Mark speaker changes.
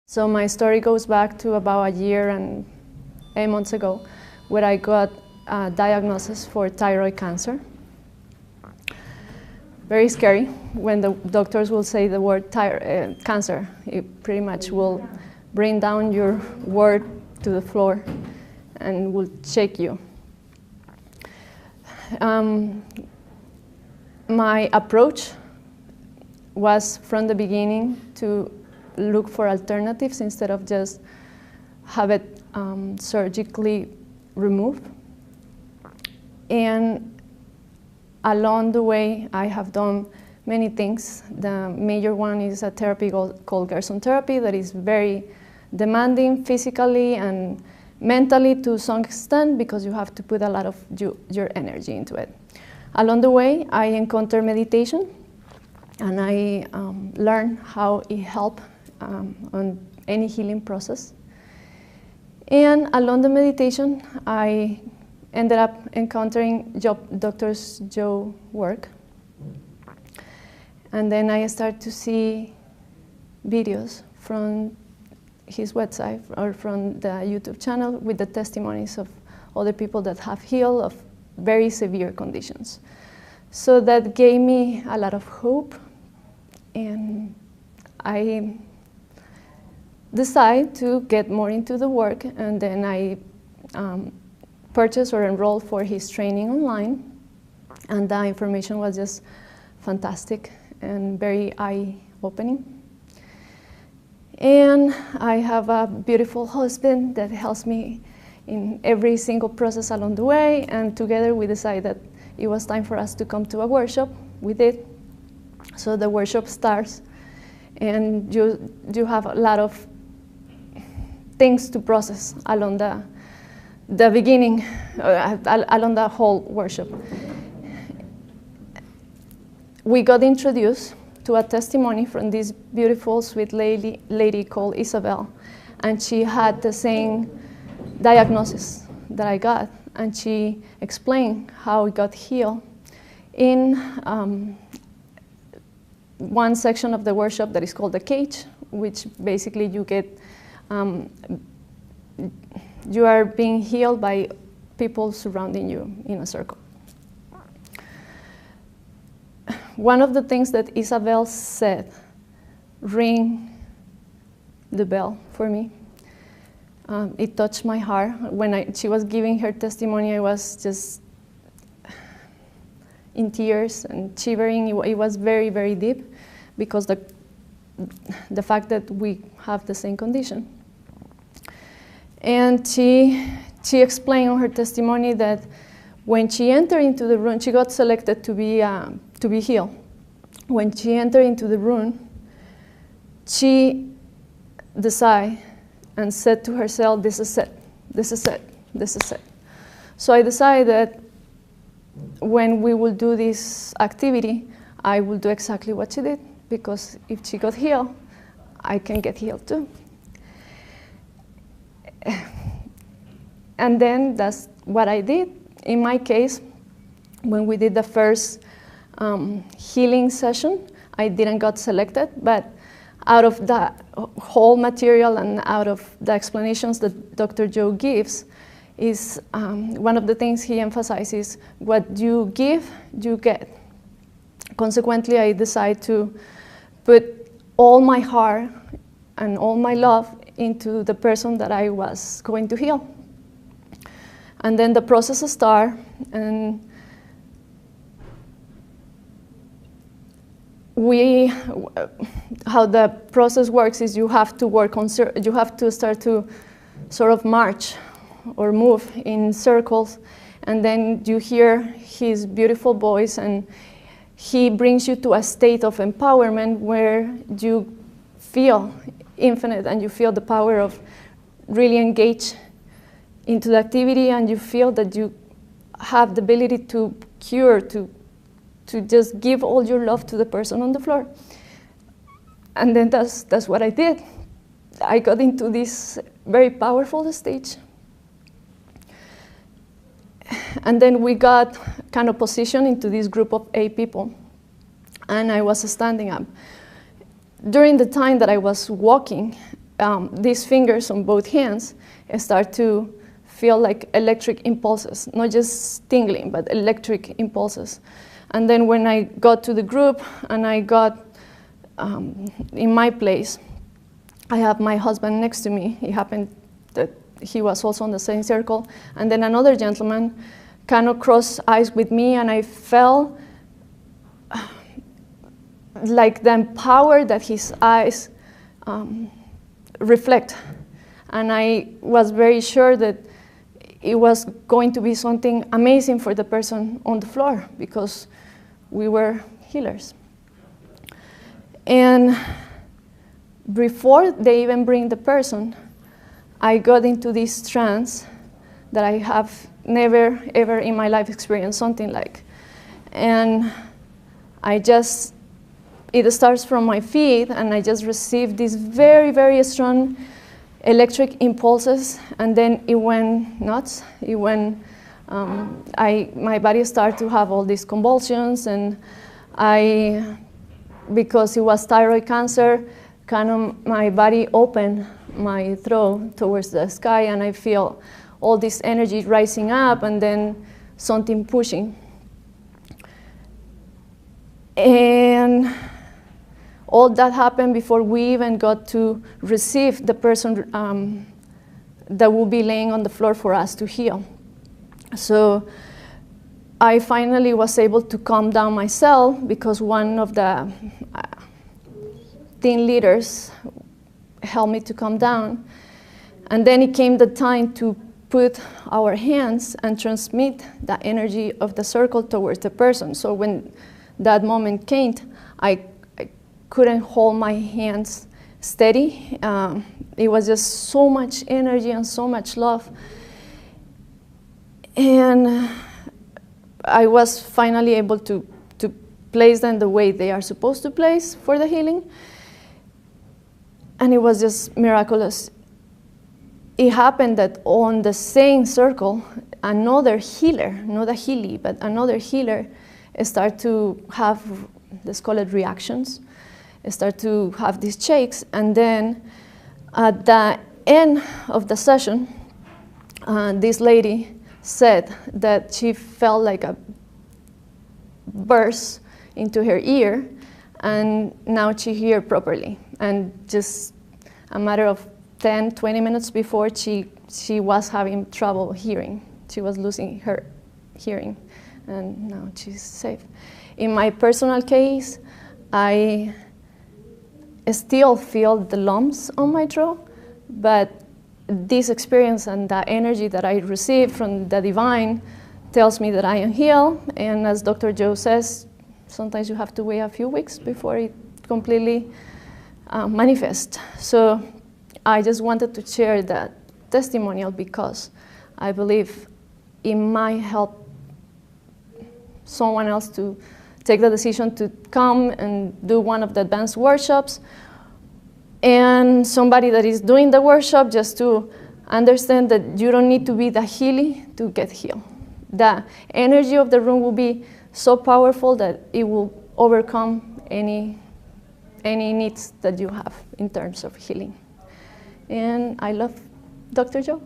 Speaker 1: So my story goes back to about a year and 8 months ago, where I got a diagnosis for thyroid cancer. Very scary when the doctors will say the word cancer. It pretty much will bring down your word to the floor and will shake you. My approach was from the beginning to look for alternatives instead of just have it surgically removed. And along the way, I have done many things. The major one is a therapy called Gerson therapy that is very demanding physically and mentally to some extent because you have to put a lot of your energy into it. Along the way, I encountered meditation, and I learned how it helped on any healing process. And along the meditation, I ended up encountering Dr. Joe's work. And then I started to see videos from his website or from the YouTube channel with the testimonies of other people that have healed of very severe conditions. So that gave me a lot of hope, and I decided to get more into the work, and then I purchased or enrolled for his training online, and the information was just fantastic and very eye-opening. And I have a beautiful husband that helps me in every single process along the way, and together we decided that it was time for us to come to a workshop. We did. So the workshop starts, and you have a lot of things to process along the beginning, along the whole workshop. We got introduced to a testimony from this beautiful, sweet lady called Isabel, and she had the same diagnosis that I got, and she explained how it got healed in one section of the workshop that is called the cage, which basically you get, you are being healed by people surrounding you in a circle. One of the things that Isabel said ring the bell for me. It touched my heart. When she was giving her testimony, I was just in tears and shivering. It was very, very deep because the fact that we have the same condition. And she explained on her testimony that when she entered into the room, she got selected to be healed. When she entered into the room, she decided and said to herself, this is it, this is it, this is it. So I decided that when we will do this activity, I will do exactly what she did, because if she got healed, I can get healed too. And then that's what I did. In my case, when we did the first healing session, I didn't got selected, but out of the whole material and out of the explanations that Dr. Joe gives, is one of the things he emphasizes: what you give, you get. Consequently, I decided to put all my heart and all my love into the person that I was going to heal. And then the process started, and how the process works is you have to work on, you have to start to sort of march or move in circles, and then you hear his beautiful voice, and he brings you to a state of empowerment where you feel infinite and you feel the power of really engage into the activity, and you feel that you have the ability to cure, to just give all your love to the person on the floor. And then that's what I did. I got into this very powerful stage. And then we got kind of positioned into this group of 8 people, and I was standing up. During the time that I was walking, these fingers on both hands start to feel like electric impulses, not just tingling, but electric impulses. And then when I got to the group and I got in my place, I have my husband next to me. It happened that he was also on the same circle. And then another gentleman kind of crossed eyes with me, and I felt like the power that his eyes reflect. And I was very sure that it was going to be something amazing for the person on the floor, because we were healers. And before they even bring the person, I got into this trance that I have never, ever in my life experienced something like. And it starts from my feet, and I just received these very, very strong electric impulses, and then it went nuts. It went, my body started to have all these convulsions, and because it was thyroid cancer, kind of my body opened my throat towards the sky, and I feel all this energy rising up, and then something pushing. And all that happened before we even got to receive the person that will be laying on the floor for us to heal. So I finally was able to calm down myself, because one of the team leaders helped me to calm down. And then it came the time to put our hands and transmit the energy of the circle towards the person. So when that moment came, I couldn't hold my hands steady. It was just so much energy and so much love. And I was finally able to place them the way they are supposed to place for the healing. And it was just miraculous. It happened that on the same circle, another healer, not a healer, but another healer, started to have, let's call it reactions, start to have these shakes. And then at the end of the session, this lady said that she felt like a burst into her ear, and now she hears properly. And just a matter of 10, 20 minutes before, she was having trouble hearing. She was losing her hearing, and now she's safe. In my personal case, I still feel the lumps on my throat, but this experience and the energy that I received from the divine tells me that I am healed. And as Dr. Joe says, sometimes you have to wait a few weeks before it completely manifests. So I just wanted to share that testimonial, because I believe it might help someone else to take the decision to come and do one of the advanced workshops, and somebody that is doing the workshop just to understand that you don't need to be the healer to get healed. The energy of the room will be so powerful that it will overcome any needs that you have in terms of healing. And I love Dr. Joe.